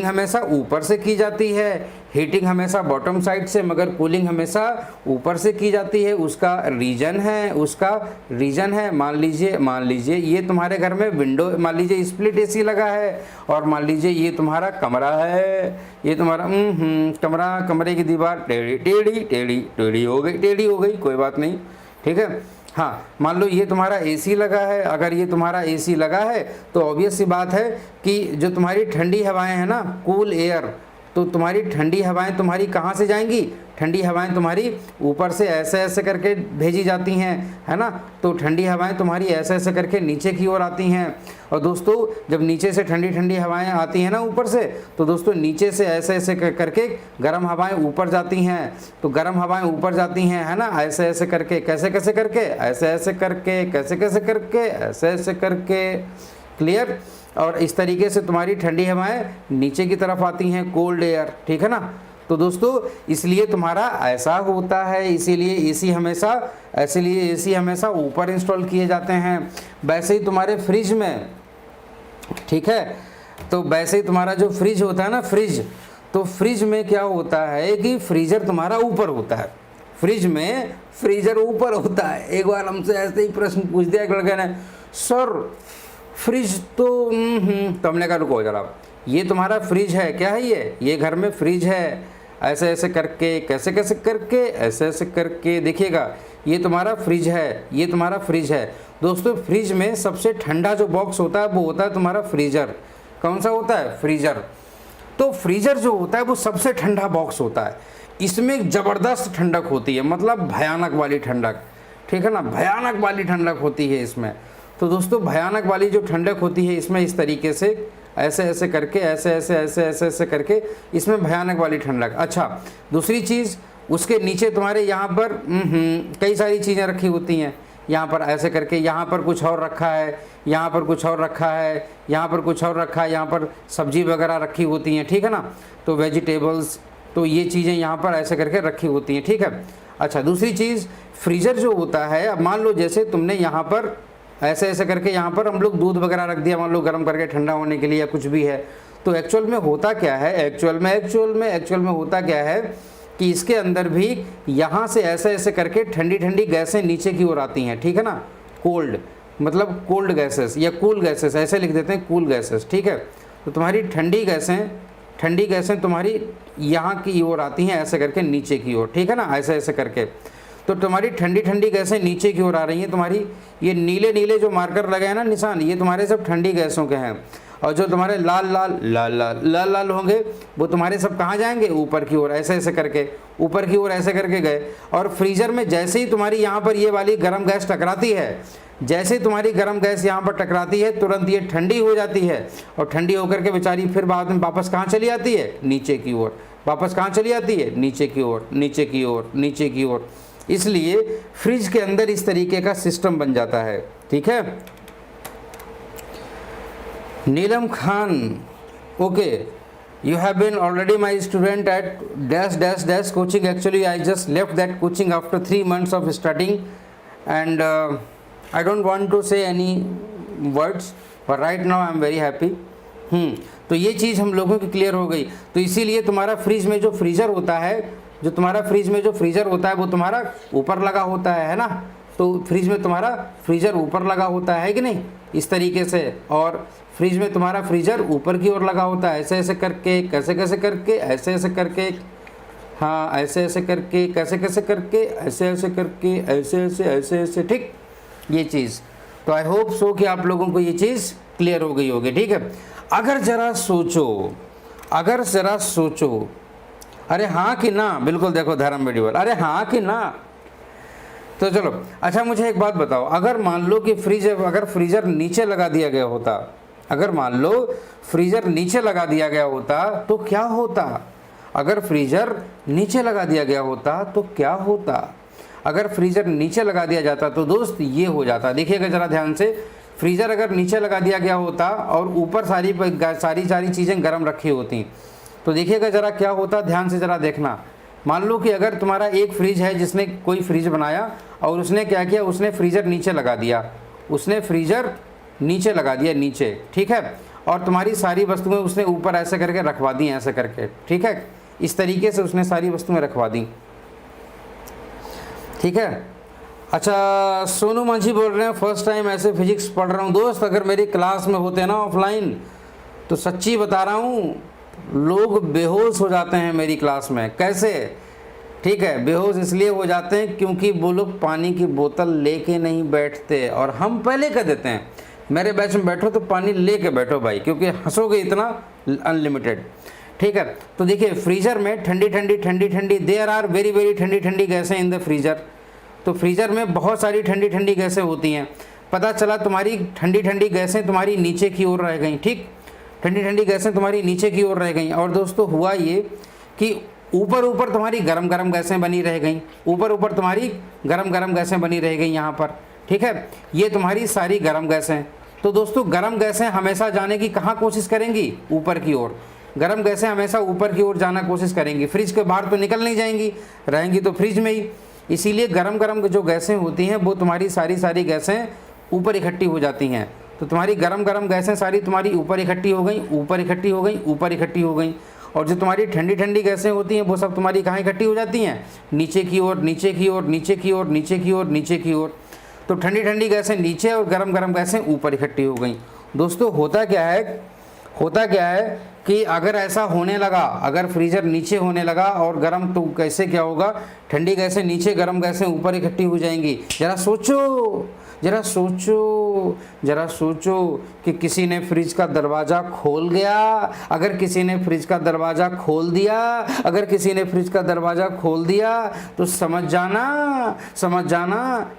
हमेशा ऊपर से की जाती है, हीटिंग हमेशा बॉटम साइड से, मगर कूलिंग हमेशा ऊपर से की जाती है। उसका रीजन है मान लीजिए ये तुम्हारे घर में विंडो, मान लीजिए स्प्लिट एसी लगा है, और मान लीजिए ये तुम्हारा कमरा है, ये तुम्हारा कमरे की दीवार टेढ़ी हो गई, कोई बात नहीं, ठीक है। हाँ, मान लो ये तुम्हारा एसी लगा है, अगर ये तुम्हारा एसी लगा है तो ऑब्वियस सी बात है कि जो तुम्हारी ठंडी हवाएं हैं ना, कूल एयर, तो तुम्हारी ठंडी हवाएं तुम्हारी कहाँ से जाएंगी, ठंडी हवाएं तुम्हारी ऊपर से ऐसे ऐसे करके भेजी जाती हैं, है ना। तो ठंडी हवाएं तुम्हारी ऐसे ऐसे करके नीचे की ओर आती हैं। और दोस्तों जब नीचे से ठंडी ठंडी हवाएं आती हैं ना ऊपर से, तो दोस्तों नीचे से ऐसे ऐसे करके गर्म हवाएं ऊपर जाती हैं। तो गर्म हवाएं ऊपर जाती हैं, है ना, ऐसे ऐसे करके, कैसे कैसे करके, ऐसे ऐसे करके, कैसे कैसे करके, ऐसे ऐसे करके, क्लियर। और इस तरीके से तुम्हारी ठंडी हवाएं नीचे की तरफ आती हैं, कोल्ड एयर, ठीक है ना। तो दोस्तों इसलिए तुम्हारा ऐसा होता है, इसीलिए एसी हमेशा ऊपर इंस्टॉल किए जाते हैं। वैसे ही तुम्हारे फ्रिज में, ठीक है, तो वैसे ही तुम्हारा जो फ्रिज होता है ना, तो फ्रिज में क्या होता है कि फ्रीजर तुम्हारा ऊपर होता है, फ्रिज में फ्रीजर ऊपर होता है। एक बार हमसे ऐसे ही प्रश्न पूछ दिया एक लड़के ने, सर फ्रिज तो हमने कहा रुको जरा, ये तुम्हारा फ्रिज है क्या है, ये घर में फ्रिज है, ऐसे ऐसे करके, कैसे कैसे करके, ऐसे ऐसे करके, देखिएगा ये तुम्हारा फ्रिज है, दोस्तों फ्रिज में सबसे ठंडा जो बॉक्स होता है वो होता है तुम्हारा फ्रीजर। कौन सा होता है, फ्रीजर। तो फ्रीजर जो होता है वो सबसे ठंडा बॉक्स होता है, इसमें ज़बरदस्त ठंडक होती है, मतलब भयानक वाली ठंडक, ठीक है ना, भयानक वाली ठंडक होती है इसमें। तो दोस्तों भयानक वाली जो ठंडक होती है इसमें इस तरीके से ऐसे ऐसे करके, ऐसे करके, इसमें भयानक वाली ठंडक। अच्छा, दूसरी चीज़, उसके नीचे तुम्हारे यहाँ पर कई सारी चीज़ें रखी होती हैं, यहाँ पर ऐसे करके, यहाँ पर कुछ और रखा है, यहाँ पर कुछ और रखा है, यहाँ पर कुछ और रखा है, यहाँ पर सब्जी वगैरह रखी होती हैं, ठीक है ना, तो वेजिटेबल्स, तो ये चीज़ें यहाँ पर ऐसे करके रखी होती हैं, ठीक है। अच्छा, दूसरी चीज़, फ्रीज़र जो होता है, अब मान लो जैसे तुमने यहाँ पर ऐसे ऐसे करके, यहाँ पर हम लोग दूध वगैरह रख दिया, मान लो गर्म करके ठंडा होने के लिए या कुछ भी है, तो एक्चुअल में होता क्या है, एक्चुअल में होता क्या है कि इसके अंदर भी यहाँ से ऐसे ऐसे करके ठंडी ठंडी गैसें नीचे की ओर आती हैं, ठीक है ना, कोल्ड, मतलब कोल्ड गैसेस या कूल गैसेस, ऐसे लिख देते हैं, कूल गैसेस, ठीक है। तो तुम्हारी ठंडी गैसें तुम्हारी यहाँ की ओर आती हैं, ऐसे करके नीचे की ओर, ठीक है ना, ऐसे ऐसे करके। तो तुम्हारी ठंडी ठंडी गैसें नीचे की ओर आ रही हैं, तुम्हारी ये नीले नीले जो मार्कर लगे हैं ना निशान, ये तुम्हारे सब ठंडी गैसों के हैं। और जो तुम्हारे लाल होंगे वो तुम्हारे सब कहाँ जाएंगे, ऊपर की ओर, ऐसे ऐसे करके ऊपर की ओर ऐसे करके गए। और फ्रीजर में जैसे ही तुम्हारी यहाँ पर ये वाली गर्म गैस टकराती है, जैसे ही तुम्हारी गर्म गैस यहाँ पर टकराती है, तुरंत ये ठंडी हो जाती है, और ठंडी होकर के बेचारी फिर बाद में वापस कहाँ चली आती है, नीचे की ओर, वापस कहाँ चली आती है, नीचे की ओर, नीचे की ओर, नीचे की ओर। इसलिए फ्रिज के अंदर इस तरीके का सिस्टम बन जाता है, ठीक है। Neelam Khan, okay, you have been already my student at dash coaching. Actually I just left that coaching after 3 months of studying, and I don't want to say any words, but right now I am very happy. तो ये चीज़ हम लोगों की clear हो गई। तो इसीलिए तुम्हारा फ्रिज में जो फ्रीज़र होता है, जो तुम्हारा फ्रिज में जो फ्रीज़र होता है वो तुम्हारा ऊपर लगा होता है ना, तो फ्रिज में तुम्हारा फ्रीज़र ऊपर लगा होता है कि नहीं, इस तरीके से। और फ्रिज में तुम्हारा फ्रीज़र ऊपर की ओर लगा होता है, ऐसे ऐसे करके, कैसे कैसे करके, ऐसे ऐसे करके, हाँ ऐसे ऐसे करके, कैसे कैसे करके, ऐसे ऐसे करके, ऐसे ऐसे ऐसे ऐसे, ठीक, ये चीज़। तो आई होप सो कि आप लोगों को ये चीज़ क्लियर हो गई होगी, ठीक है। अगर ज़रा सोचो अगर जरा सोचो, अरे हाँ कि ना, बिल्कुल देखो धर्म बिडिवल, अरे हाँ कि ना। तो चलो अच्छा मुझे एक बात बताओ, अगर मान लो कि अगर फ्रीजर नीचे लगा दिया गया होता, अगर मान लो फ्रीजर नीचे लगा दिया गया होता तो क्या होता? अगर फ्रीजर नीचे लगा दिया गया होता तो क्या होता? अगर फ्रीजर नीचे लगा दिया जाता तो दोस्त ये हो जाता, देखिएगा जरा ध्यान से, फ्रीजर अगर नीचे लगा दिया गया होता और ऊपर सारी चीज़ें गर्म रखी होती तो देखिएगा जरा क्या होता, ध्यान से जरा देखना। मान लो कि अगर तुम्हारा एक फ्रिज है, जिसने कोई फ्रिज बनाया और उसने क्या किया, उसने फ्रीजर नीचे लगा दिया, उसने फ्रीजर नीचे लगा दिया नीचे, ठीक है, और तुम्हारी सारी वस्तुएं उसने ऊपर ऐसे करके रखवा दी, ऐसे करके, ठीक है, इस तरीके से उसने सारी वस्तुएं रखवा दी, ठीक है। अच्छा सोनू मांझी बोल रहे हैं फर्स्ट टाइम ऐसे फिजिक्स पढ़ रहा हूँ। दोस्त अगर मेरी क्लास में होते ना ऑफलाइन तो सच्ची बता रहा हूँ लोग बेहोश हो जाते हैं मेरी क्लास में। कैसे? ठीक है, बेहोश इसलिए हो जाते हैं क्योंकि वो लोग पानी की बोतल लेके नहीं बैठते और हम पहले कह देते हैं मेरे बैच में बैठो तो पानी लेके बैठो भाई, क्योंकि हंसोगे इतना अनलिमिटेड, ठीक है। तो देखिए फ्रीजर में ठंडी ठंडी देयर आर वेरी वेरी ठंडी गैसें इन द फ्रीजर। तो फ्रीजर में बहुत सारी ठंडी गैसें होती हैं। पता चला तुम्हारी ठंडी गैसें तुम्हारी नीचे की ओर रह गई, ठीक, ठंडी गैसें तुम्हारी नीचे की ओर रह गई। और दोस्तों हुआ ये कि ऊपर तुम्हारी गरम गैसें बनी रह गई, ऊपर तुम्हारी गरम गैसें बनी रह गई यहाँ पर, ठीक है, ये तुम्हारी सारी गरम गैसें। तो दोस्तों गरम गैसें हमेशा जाने की कहाँ कोशिश करेंगी? ऊपर की ओर। गरम गैसें हमेशा ऊपर की ओर जाना कोशिश करेंगी, फ्रिज के बाहर तो निकल नहीं जाएंगी, रहेंगी तो फ्रिज में ही। इसीलिए गरम जो गैसें होती हैं वो तुम्हारी सारी गैसें ऊपर इकट्ठी हो जाती हैं। तो तुम्हारी गरम गैसें सारी तुम्हारी ऊपर इकट्ठी हो गई, और जो तुम्हारी ठंडी गैसें होती हैं वो सब तुम्हारी कहाँ इकट्ठी हो जाती हैं? नीचे की ओर। तो ठंडी गैसें नीचे और गरम गैसें ऊपर इकट्ठी हो गई। दोस्तों होता क्या है कि अगर ऐसा होने लगा, अगर फ्रीजर नीचे होने लगा और गर्म, तो कैसे क्या होगा? ठंडी गैसें नीचे, गरम गैसें ऊपर इकट्ठी हो जाएंगी। जरा सोचो कि किसी ने फ्रिज का दरवाज़ा खोल गया, अगर किसी ने फ्रिज का दरवाज़ा खोल दिया तो समझ जाना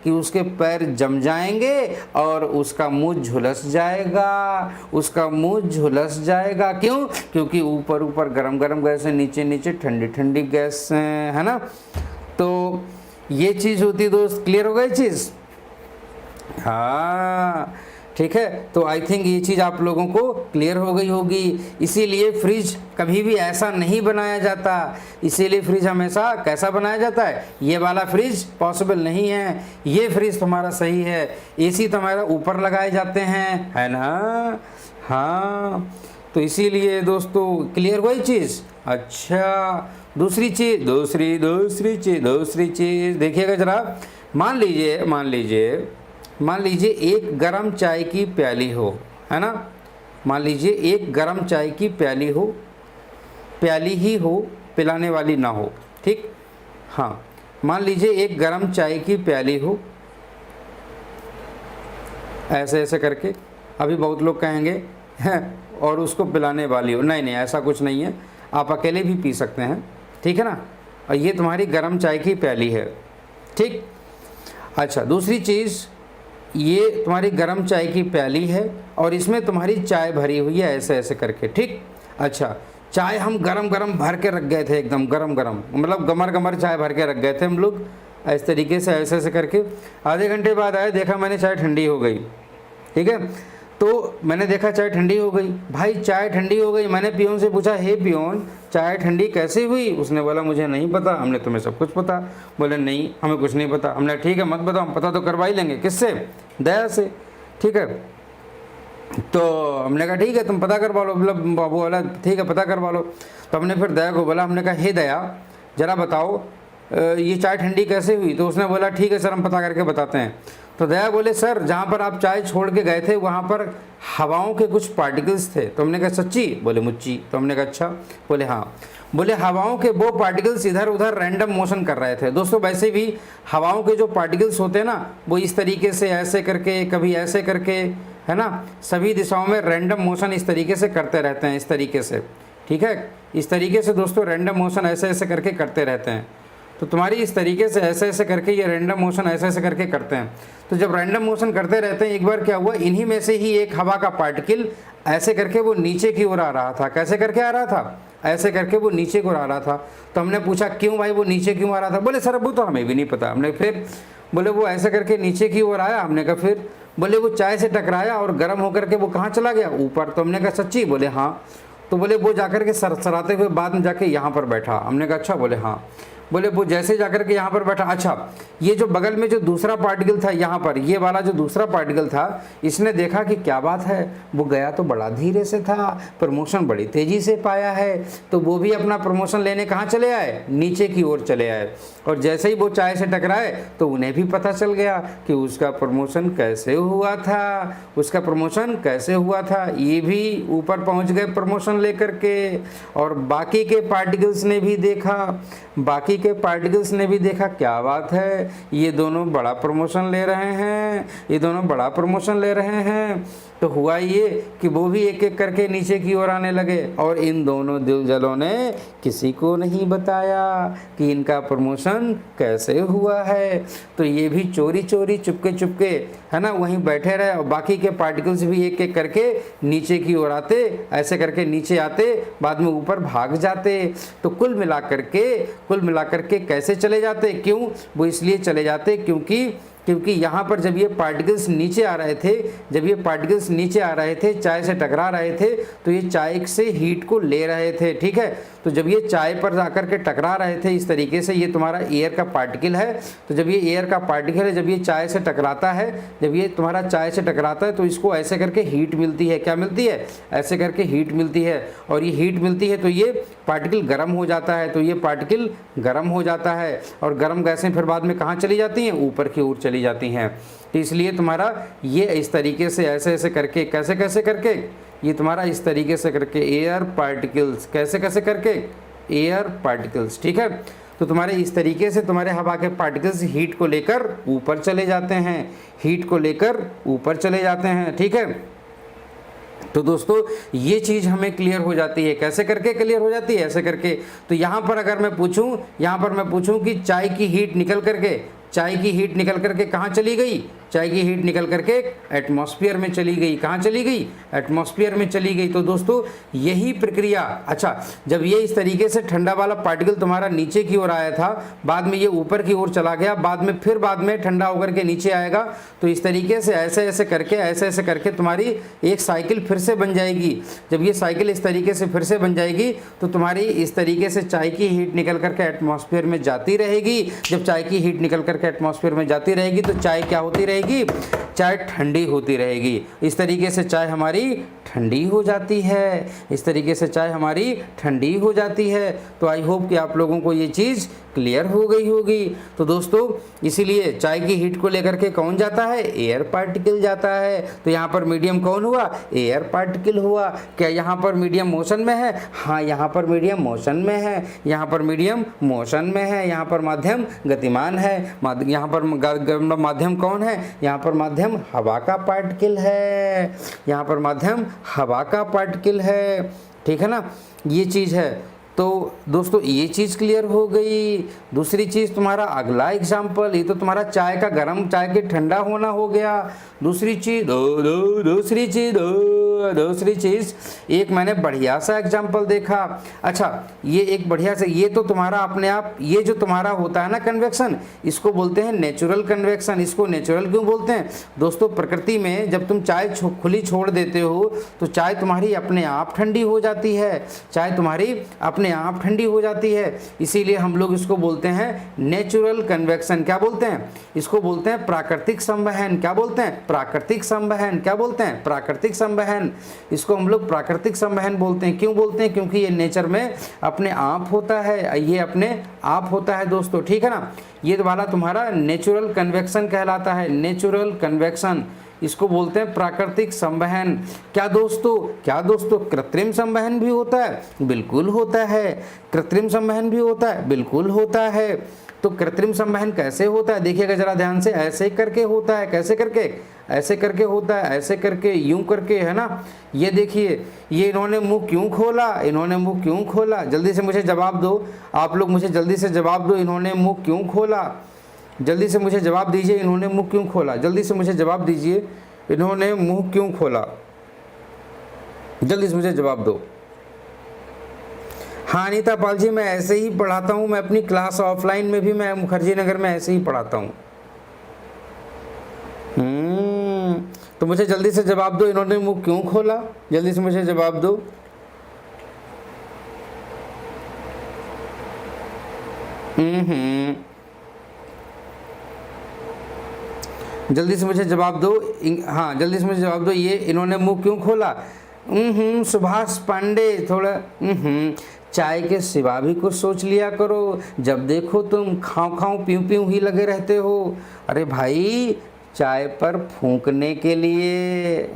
कि उसके पैर जम जाएंगे और उसका मुंह झुलस जाएगा। क्यों? क्योंकि ऊपर गरम गैसें, नीचे ठंडी गैस है ना। तो ये चीज़ होती है दोस्त, क्लियर हो गई चीज़? हाँ ठीक है, तो आई थिंक ये चीज़ आप लोगों को क्लियर हो गई होगी। इसीलिए फ्रिज कभी भी ऐसा नहीं बनाया जाता, इसीलिए फ्रिज हमेशा कैसा बनाया जाता है? ये वाला फ्रिज पॉसिबल नहीं है, ये फ्रिज तुम्हारा सही है। एसी तुम्हारा ऊपर लगाए जाते हैं, है ना? हाँ, तो इसीलिए दोस्तों क्लियर हुई चीज़। अच्छा दूसरी चीज़ देखिएगा जरा। मान लीजिए एक गरम चाय की प्याली हो, है ना। मान लीजिए एक गरम चाय की प्याली ही हो, पिलाने वाली ना हो, ठीक। हाँ, मान लीजिए एक गरम चाय की प्याली हो, ऐसे करके। अभी बहुत लोग कहेंगे हैं और उसको पिलाने वाली हो। नहीं, ऐसा कुछ नहीं है, आप अकेले भी पी सकते हैं, ठीक है ना। और ये तुम्हारी गरम चाय की प्याली है, ठीक। अच्छा दूसरी चीज़, ये तुम्हारी गरम चाय की प्याली है और इसमें तुम्हारी चाय भरी हुई है, ऐसे करके, ठीक। अच्छा चाय हम गरम भर के रख गए थे, एकदम गरम, मतलब गमर चाय भर के रख गए थे हम लोग, इस तरीके से ऐसे करके। आधे घंटे बाद आया, देखा मैंने चाय ठंडी हो गई, ठीक है। तो मैंने देखा चाय ठंडी हो गई, भाई चाय ठंडी हो गई। मैंने पियोन से पूछा, हे पियोन चाय ठंडी कैसे हुई? उसने बोला मुझे नहीं पता। हमने तुम्हें सब कुछ पता? बोले नहीं हमें कुछ नहीं पता। हमने ठीक है मत बताओ, हम पता तो करवा ही लेंगे। किससे? दया से, ठीक है। तो हमने कहा ठीक है तुम पता करवा लो। बोला ठीक है पता करवा लो। तो हमने फिर दया को बोला, हमने कहा हे दया ज़रा बताओ ये चाय ठंडी कैसे हुई? तो उसने बोला ठीक है सर हम पता करके बताते हैं। तो दया बोले सर जहाँ पर आप चाय छोड़ के गए थे वहाँ पर हवाओं के कुछ पार्टिकल्स थे। तो हमने कहा सच्ची? बोले मुच्ची। तो हमने कहा अच्छा? बोले हाँ। बोले हवाओं के वो पार्टिकल्स इधर उधर रैंडम मोशन कर रहे थे। दोस्तों वैसे भी हवाओं के जो पार्टिकल्स होते हैं ना, वो इस तरीके से ऐसे करके, कभी ऐसे करके, है ना, सभी दिशाओं में रैंडम मोशन इस तरीके से करते रहते हैं, इस तरीके से, ठीक है। इस तरीके से दोस्तों रैंडम मोशन ऐसे ऐसे करके करते रहते हैं। तो तुम्हारी इस तरीके से ऐसे ऐसे करके ये रैंडम मोशन ऐसे ऐसे करके करते हैं। तो जब रैंडम मोशन करते रहते हैं, एक बार क्या हुआ, इन्हीं में से ही एक हवा का पार्टिकल ऐसे करके वो नीचे की ओर आ रहा था। कैसे करके आ रहा था? ऐसे करके वो नीचे की ओर आ रहा था। तो हमने पूछा क्यों भाई वो नीचे क्यों आ रहा था? बोले सर वो तो हमें भी नहीं पता। हमने फिर बोले वो ऐसे करके नीचे की ओर आया। हमने कहा फिर? बोले वो चाय से टकराया और गर्म होकर के वो कहाँ चला गया? ऊपर। तो हमने कहा सच्ची? बोले हाँ। तो बोले वो जाकर के सरसराते हुए बाद में जाके यहाँ पर बैठा। हमने कहा अच्छा? बोले हाँ। बोले वो जैसे जाकर के यहाँ पर बैठा, अच्छा ये जो बगल में जो दूसरा पार्टिकल था यहाँ पर, ये वाला जो दूसरा पार्टिकल था, इसने देखा कि क्या बात है, वो गया तो बड़ा धीरे से था, प्रमोशन बड़ी तेजी से पाया है। तो वो भी अपना प्रमोशन लेने कहाँ चले आए? नीचे की ओर चले आए। और जैसे ही वो चाय से टकराए तो उन्हें भी पता चल गया कि उसका प्रमोशन कैसे हुआ था, उसका प्रमोशन कैसे हुआ था। ये भी ऊपर पहुँच गए प्रमोशन लेकर के। और बाकी के पार्टिकल्स ने भी देखा, क्या बात है, ये दोनों बड़ा प्रमोशन ले रहे हैं, तो हुआ ये कि वो भी एक एक करके नीचे की ओर आने लगे। और इन दोनों दिलजलों ने किसी को नहीं बताया कि इनका प्रमोशन कैसे हुआ है। तो ये भी चोरी चोरी चुपके चुपके, है ना, वहीं बैठे रहे। और बाकी के पार्टिकल्स भी एक एक करके नीचे की ओर आते, ऐसे करके नीचे आते, बाद में ऊपर भाग जाते। तो कुल मिलाकर के कैसे चले जाते? क्यों? वो इसलिए चले जाते क्योंकि यहाँ पर जब ये पार्टिकल्स नीचे आ रहे थे, चाय से टकरा रहे थे, तो ये चाय से हीट को ले रहे थे। ठीक है। तो जब ये चाय पर जाकर के टकरा रहे थे इस तरीके से, ये तुम्हारा एयर का पार्टिकल है। तो जब ये एयर का पार्टिकल है, जब ये चाय से टकराता है, तो इसको ऐसे करके हीट मिलती है। क्या मिलती है? ऐसे करके हीट मिलती है। और ये हीट मिलती है तो ये पार्टिकल गर्म हो जाता है। और गर्म गैसें फिर बाद में कहाँ चली जाती हैं? ऊपर की ओर चली जाती हैं। तो इसलिए तुम्हारा ये इस तरीके से ऐसे ऐसे करके, कैसे करके, ये तुम्हारा इस तरीके से करके एयर पार्टिकल्स, कैसे करके एयर पार्टिकल्स। ठीक है। तो तुम्हारे इस तरीके से तुम्हारे हवा के पार्टिकल्स हीट को लेकर ऊपर चले जाते हैं। ठीक है। तो दोस्तों ये चीज़ हमें क्लियर हो जाती है। कैसे करके क्लियर हो जाती है? ऐसे करके। तो यहाँ पर अगर मैं पूछूं कि चाय की हीट निकल करके कहाँ चली गई? चाय की हीट निकल करके एटमॉस्फेयर में चली गई। कहाँ चली गई? एटमॉस्फेयर में चली गई। तो दोस्तों यही प्रक्रिया, अच्छा जब ये इस तरीके से ठंडा वाला पार्टिकल तुम्हारा नीचे की ओर आया था, बाद में ये ऊपर की ओर चला गया, बाद में ठंडा होकर के नीचे आएगा। तो इस तरीके से ऐसे ऐसे करके तुम्हारी एक साइकिल फिर से बन जाएगी। जब ये साइकिल इस तरीके से फिर से बन जाएगी तो तुम्हारी इस तरीके से चाय की हीट निकल करके एटमॉस्फेयर में जाती रहेगी। जब चाय की हीट निकल करके एटमॉस्फेयर में जाती रहेगी तो चाय क्या होती रहेगी? चाय ठंडी होती रहेगी। इस तरीके से चाय हमारी ठंडी हो जाती है। तो आई होप कि आप लोगों को ये चीज़ क्लियर हो गई होगी। तो दोस्तों इसीलिए चाय की हीट को लेकर के कौन जाता है? एयर पार्टिकल जाता है। तो यहाँ पर मीडियम कौन हुआ? एयर पार्टिकल हुआ। क्या यहाँ पर मीडियम मोशन में है? हाँ, यहाँ पर मीडियम मोशन में है। यहाँ पर माध्यम गतिमान है। यहाँ पर माध्यम कौन है? यहाँ पर माध्यम हवा का पार्टिकल है। ठीक है ना, ये चीज़ है। तो दोस्तों ये चीज़ क्लियर हो गई। दूसरी चीज़ तुम्हारा अगला एग्जाम्पल, ये तो तुम्हारा चाय का गर्म, चाय के ठंडा होना हो गया। दूसरी चीज़ एक मैंने बढ़िया सा एग्जाम्पल देखा। अच्छा ये एक बढ़िया से, ये तो तुम्हारा अपने आप, ये जो तुम्हारा होता है ना कन्वेक्शन, इसको बोलते हैं नेचुरल कन्वेक्शन। इसको नेचुरल क्यों बोलते हैं? दोस्तों प्रकृति में जब तुम चाय खुली छोड़ देते हो तो चाय तुम्हारी अपने आप ठंडी हो जाती है। इसीलिए हम लोग इसको बोलते हैं नेचुरल कन्वेक्शन। क्या बोलते हैं? इसको बोलते हैं प्राकृतिक संवहन। क्या बोलते हैं? प्राकृतिक संवहन। इसको हम लोग प्राकृतिक संवहन बोलते हैं। क्यों बोलते हैं? क्योंकि ये नेचर में अपने आप होता है, दोस्तों। ठीक है ना, ये वाला तुम्हारा नेचुरल कन्वेक्शन कहलाता है। नेचुरल कन्वेक्शन इसको बोलते हैं प्राकृतिक संवहन। क्या दोस्तों कृत्रिम संवहन भी होता है? बिल्कुल होता है। कृत्रिम संवहन भी होता है, बिल्कुल होता है। तो कृत्रिम संवहन कैसे होता है देखिएगा जरा ध्यान से, ऐसे करके होता है, कैसे करके, ऐसे करके होता है, ऐसे करके, यूं करके, है ना। ये देखिए, ये इन्होंने मुंह क्यों खोला, इन्होंने मुंह क्यों खोला, जल्दी से मुझे जवाब दो आप लोग, मुझे जल्दी से जवाब दो, इन्होंने मुंह क्यों खोला, जल्दी से मुझे जवाब दीजिए, इन्होंने मुंह क्यों खोला, जल्दी से मुझे जवाब दीजिए, इन्होंने मुंह क्यों खोला, जल्दी से मुझे जवाब दो। हाँ अनीता पाल जी, मैं ऐसे ही पढ़ाता हूँ, मैं अपनी क्लास ऑफलाइन में भी मैं मुखर्जी नगर में ऐसे ही पढ़ाता हूँ। तो मुझे जल्दी से जवाब दो, इन्होंने मुंह क्यों खोला, जल्दी से मुझे जवाब दो। जल्दी से मुझे जवाब दो। हाँ जल्दी से मुझे जवाब दो, ये इन्होंने मुंह क्यों खोला। सुभाष पांडे, थोड़ा चाय के सिवा भी कुछ सोच लिया करो, जब देखो तुम खाओ खाओ पीऊ पीऊ ही लगे रहते हो। अरे भाई, चाय पर फूंकने के लिए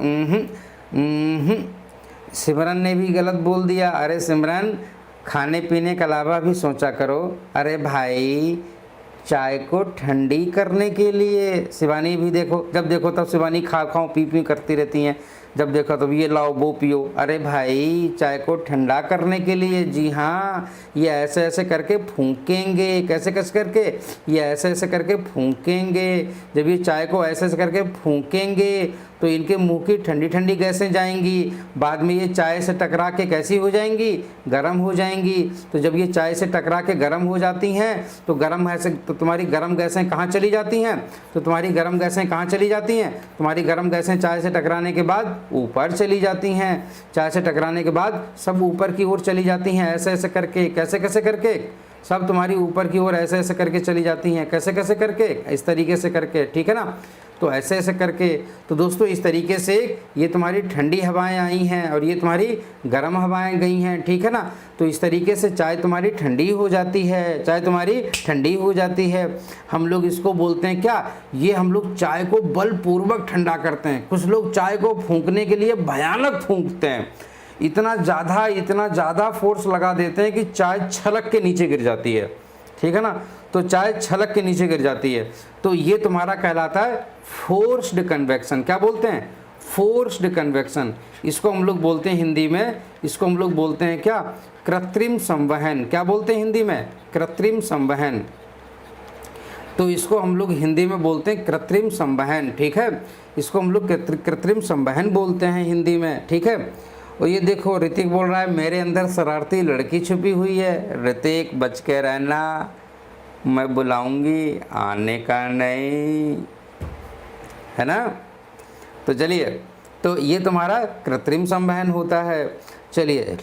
सिमरन ने भी गलत बोल दिया। अरे सिमरन, खाने पीने के अलावा भी सोचा करो। अरे भाई, चाय को ठंडी करने के लिए। शिवानी भी देखो, जब देखो तब शिवानी खा खाओ पी पी करती रहती हैं, जब देखो तब ये लाओ वो पियो। अरे भाई, चाय को ठंडा करने के लिए, जी हाँ, ये ऐसे ऐसे करके फूंकेंगे, कैसे कैसे करके, ये ऐसे ऐसे करके फूंकेंगे। जब ये चाय को ऐसे ऐसे करके फूंकेंगे तो इनके मुंह की ठंडी ठंडी गैसें जाएंगी, बाद में ये चाय से टकरा के कैसी हो जाएंगी, गर्म हो जाएंगी। तो जब ये चाय से टकरा के गर्म हो जाती हैं तो गर्म ऐसे, तो तुम्हारी गर्म गैसें कहाँ चली जाती हैं, तो तुम्हारी गर्म गैसें कहाँ चली जाती हैं, तुम्हारी गर्म गैसें चाय से टकराने के बाद ऊपर चली जाती हैं। चाय से टकराने के बाद सब ऊपर की ओर चली जाती हैं, ऐसे ऐसे करके, कैसे कैसे करके, सब तुम्हारी ऊपर की ओर ऐसे ऐसे करके चली जाती हैं, कैसे कैसे करके, इस तरीके से करके, ठीक है ना। तो ऐसे ऐसे करके, तो दोस्तों इस तरीके से ये तुम्हारी ठंडी हवाएं आई हैं और ये तुम्हारी गर्म हवाएं गई हैं, ठीक है ना। तो इस तरीके से चाय तुम्हारी ठंडी हो जाती है, चाय तुम्हारी ठंडी हो जाती है। हम लोग इसको बोलते हैं क्या, ये हम लोग चाय को बलपूर्वक ठंडा करते हैं। कुछ लोग चाय को फूंकने के लिए भयानक फूंकते हैं, इतना ज़्यादा फोर्स लगा देते हैं कि चाय छलक के नीचे गिर जाती है, ठीक है ना। तो चाय छलक के नीचे गिर जाती है। तो ये तुम्हारा कहलाता है फोर्स्ड कन्वेक्शन। क्या बोलते हैं, फोर्स्ड कन्वेक्शन। इसको हम लोग बोलते हैं हिंदी में, इसको हम लोग बोलते हैं क्या, कृत्रिम संवहन। क्या बोलते हैं हिंदी में, कृत्रिम संवहन। तो इसको हम लोग हिंदी में बोलते हैं कृत्रिम संवहन, ठीक है। इसको हम लोग कृत्रिम संवहन बोलते हैं हिंदी में, ठीक है। और ये देखो ऋतिक बोल रहा है मेरे अंदर शरारती लड़की छुपी हुई है। ऋतिक बच के रहना, मैं बुलाऊंगी, आने का नहीं, है ना। तो चलिए, तो ये तुम्हारा कृत्रिम संवहन होता है। चलिए,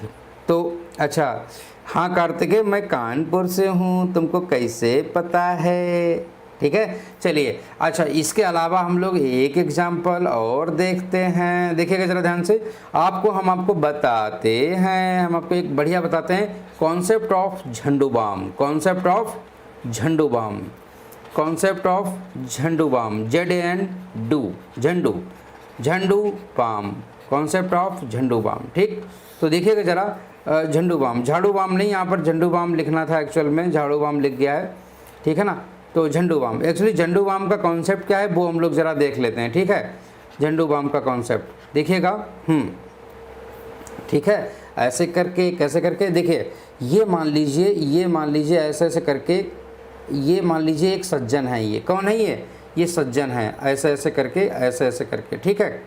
तो अच्छा, हाँ कार्तिकेय, मैं कानपुर से हूँ, तुमको कैसे पता है, ठीक है। चलिए, अच्छा, इसके अलावा हम लोग एक एग्जाम्पल और देखते हैं। देखिएगा जरा ध्यान से, हम आपको बताते हैं, हम आपको एक बढ़िया बताते हैं, concept of Zandu balm, concept of Zandu balm, concept of Zandu balm, ZANDU, Zandu, Zandu balm, concept of Zandu balm, ठीक। तो देखिएगा जरा, झंडू बाम, झाड़ू बाम नहीं, यहाँ पर झंडू बाम लिखना था, एक्चुअल में झाड़ू बाम लिख गया है, ठीक है ना। तो झंडू बाम, एक्चुअली झंडू बाम का कॉन्सेप्ट क्या है वो हम लोग ज़रा देख लेते हैं, ठीक है। झंडू बाम का कॉन्सेप्ट देखिएगा, ठीक है। ऐसे करके, कैसे करके, देखिए, ये मान लीजिए ऐसे ऐसे करके, ये मान लीजिए एक सज्जन है, ये कौन है, ये सज्जन है, ऐसे ऐसे करके, ऐसे ऐसे करके, ठीक है।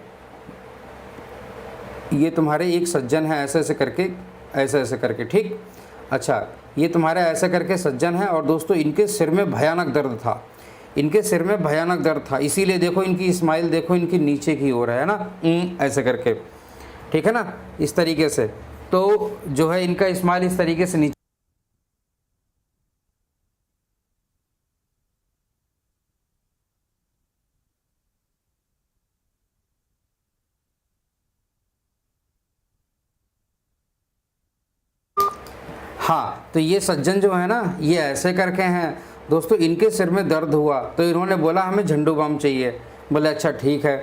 ये तुम्हारे एक सज्जन है, ऐसे ऐसे करके, ऐसे ऐसे करके, ठीक। अच्छा, ये तुम्हारे ऐसे करके सज्जन है और दोस्तों इनके सिर में भयानक दर्द था, इनके सिर में भयानक दर्द था, इसीलिए देखो इनकी स्माइल देखो, इनकी नीचे की ओर है ना, ऐसे करके, ठीक है ना, इस तरीके से। तो जो है इनका स्माइल इस तरीके से नीचे, हाँ। तो ये सज्जन जो है ना, ये ऐसे करके हैं दोस्तों, इनके सिर में दर्द हुआ तो इन्होंने बोला हमें झंडू बाम चाहिए। बोले अच्छा ठीक है।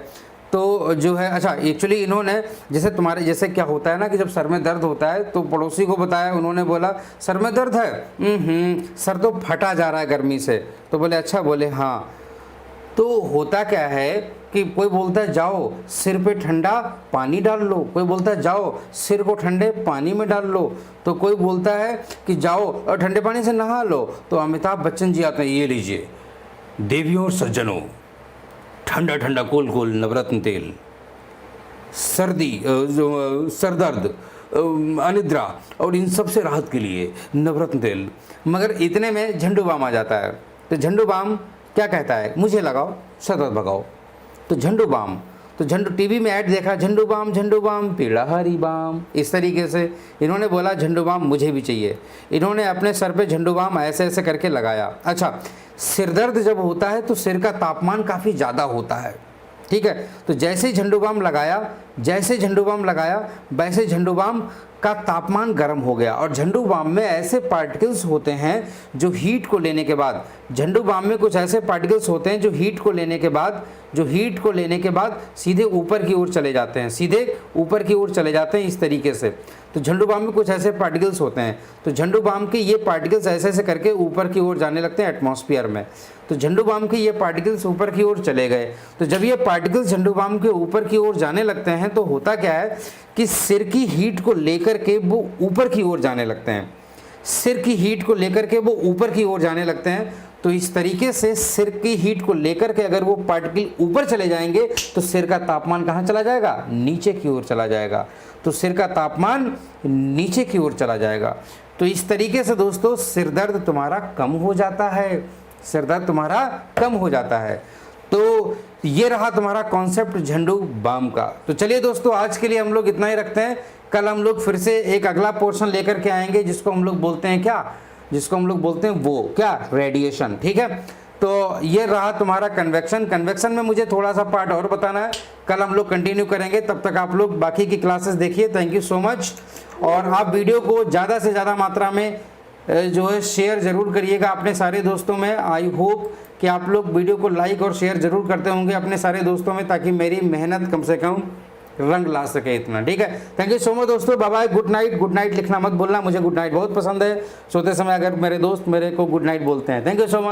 तो जो है अच्छा एक्चुअली इन्होंने जैसे तुम्हारे जैसे क्या होता है ना कि जब सर में दर्द होता है तो पड़ोसी को बताया, उन्होंने बोला सर में दर्द है, सर तो फटा जा रहा है गर्मी से। तो बोले अच्छा, बोले हाँ। तो होता क्या है कि कोई बोलता है जाओ सिर पे ठंडा पानी डाल लो, कोई बोलता है जाओ सिर को ठंडे पानी में डाल लो, तो कोई बोलता है कि जाओ और ठंडे पानी से नहा लो। तो अमिताभ बच्चन जी आते हैं, ये लीजिए देवियों और सज्जनों, ठंडा ठंडा कोल कोल नवरत्न तेल, सर्दी सरदर्द अनिद्रा और इन सब से राहत के लिए नवरत्न तेल। मगर इतने में झंडू बाम आ जाता है। तो झंडू बाम क्या कहता है, मुझे लगाओ सदर्द भगाओ। तो झंडू बाम, तो झंडू टीवी में ऐड देखा, झंडू बाम पीड़ा हरी बाम, इस तरीके से इन्होंने बोला झंडू बाम मुझे भी चाहिए। इन्होंने अपने सर पे झंडू बाम ऐसे ऐसे करके लगाया। अच्छा, सिरदर्द जब होता है तो सिर का तापमान काफ़ी ज़्यादा होता है, ठीक है। तो जैसे ही झंडू बाम लगाया, जैसे झंडू बाम लगाया वैसे झंडू बाम का तापमान गर्म हो गया। और झंडू बाम में ऐसे पार्टिकल्स होते हैं जो हीट को लेने के बाद, झंडू बाम में कुछ ऐसे पार्टिकल्स होते हैं जो हीट को लेने के बाद सीधे ऊपर की ओर चले जाते हैं, सीधे ऊपर की ओर चले जाते हैं इस तरीके से। तो झंडू बाम में कुछ ऐसे पार्टिकल्स होते हैं, तो झंडू बाम के ये पार्टिकल्स ऐसे ऐसे करके ऊपर की ओर जाने लगते हैं एटमॉस्फेयर में। तो झंडू बाम के ये पार्टिकल्स ऊपर की ओर चले गए। तो जब ये पार्टिकल्स झंडू बाम के ऊपर की ओर जाने लगते हैं तो होता क्या है कि सिर की हीट को लेकर के वो ऊपर की ओर जाने लगते हैं, सिर की हीट को लेकर के वो ऊपर की ओर जाने लगते हैं। तो इस तरीके से सिर की हीट को लेकर के अगर वो पार्टिकल ऊपर चले जाएंगे तो सिर का तापमान कहाँ चला जाएगा, नीचे की ओर चला जाएगा। तो सिर का तापमान नीचे की ओर चला जाएगा। तो इस तरीके से दोस्तों सिर दर्द तुम्हारा कम हो जाता है, सिर दर्द तुम्हारा कम हो जाता है। तो ये रहा तुम्हारा कॉन्सेप्ट झंडू बाम का। तो चलिए दोस्तों आज के लिए हम लोग इतना ही रखते हैं। कल हम लोग फिर से एक अगला पोर्शन लेकर के आएंगे जिसको हम लोग बोलते हैं क्या, जिसको हम लोग बोलते हैं वो क्या, रेडिएशन, ठीक है। तो ये रहा तुम्हारा कन्वेक्शन। कन्वेक्शन में मुझे थोड़ा सा पार्ट और बताना है, कल हम लोग कंटिन्यू करेंगे। तब तक आप लोग बाकी की क्लासेस देखिए। Thank you so much. और आप वीडियो को ज़्यादा से ज़्यादा मात्रा में जो है शेयर ज़रूर करिएगा अपने सारे दोस्तों में। आई होप कि आप लोग वीडियो को लाइक और शेयर ज़रूर करते होंगे अपने सारे दोस्तों में, ताकि मेरी मेहनत कम से कम रंग ला सके इतना, ठीक है। थैंक यू सो मच दोस्तों, bye bye, good night. Good night लिखना मत भूलना, मुझे गुड नाइट बहुत पसंद है। सोते समय अगर मेरे दोस्त मेरे को गुड नाइट बोलते हैं। Thank you so much.